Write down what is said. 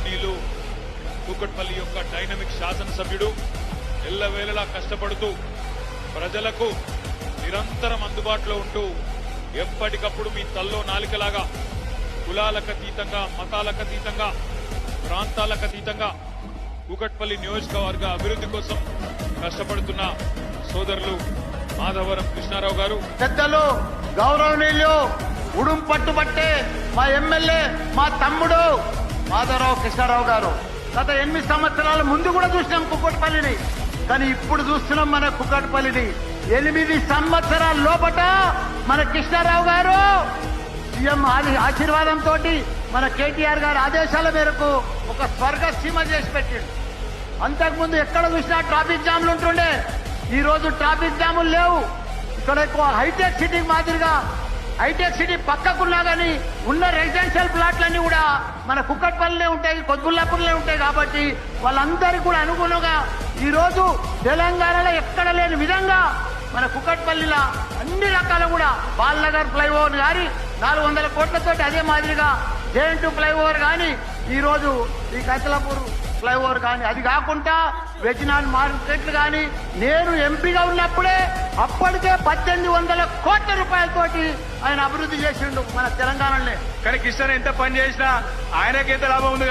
గౌరవనీయులు కూకట్పల్లి యొక్క డైనమిక్ శాసనసభ్యుడు ఎల్లవేళలా కష్టపడుతూ ప్రజలకు నిరంతరం అందుబాటులో ఉంటూ ఎప్పటికప్పుడు మీ తల్లో నాలికలాగా కులాలకు అతీతంగా మతాలకు అతీతంగా ప్రాంతాలకు అతీతంగా కూకట్పల్లి నియోజకవర్గ అభివృద్ధి కోసం కష్టపడుతున్న సోదరులు మాధవరం కృష్ణారావు గారు, పెద్దలు గౌరవనీయులు ఉడుం పట్టుబట్టే మా ఎమ్మెల్యే మా తమ్ముడు మాధవరావు కృష్ణారావు గారు గత 8 సంవత్సరాల ముందు కూడా చూసినాం కూకట్పల్లిని, కానీ ఇప్పుడు చూస్తున్నాం మన కూకట్పల్లిని. 8 సంవత్సరాల లోపట మన కృష్ణారావు గారు సీఎం ఆశీర్వాదంతో మన కేటీఆర్ గారి ఆదేశాల మేరకు ఒక స్వర్గ సీమ చేసి పెట్టిండు. అంతకుముందు ఎక్కడ చూసినా ట్రాఫిక్ జామ్లు ఉంటుండే, ఈ రోజు ట్రాఫిక్ జాములు లేవు. ఇక్కడ ఎక్కువ హైటెక్ సిటీ మాదిరిగా హైటెక్ సిటీ పక్కకున్నా గానీ ఉన్న రెసిడెన్షియల్ ప్లాట్లన్నీ కూడా మన కుక్కట్పల్లిలో ఉంటాయి, కొద్దుల్లాపూర్లో ఉంటాయి. కాబట్టి వాళ్ళందరికీ కూడా అనుగుణంగా ఈ రోజు తెలంగాణలో ఎక్కడ లేని విధంగా మన కుక్కట్పల్లిలో అన్ని రకాల కూడా బాలనగర్ ఫ్లైఓవర్ గాని 400 కోట్లతోటి అదే మాదిరిగా జేఎన్2 ఫ్లైఓవర్ గాని ఈ రోజు ఈ కైతలాపూర్ ఫ్లైఓవర్ కానీ, అది కాకుండా వెజినాన్ మార్కెట్లు కానీ నేను ఎంపీగా ఉన్నప్పుడే అప్పటికే 1800 కోట్ల రూపాయలతోటి ఆయన అభివృద్ధి చేసిండు మన తెలంగాణలో. కానీ కిషన్ ఎంత పని చేసినా ఆయనకి ఎంత లాభం ఉంది.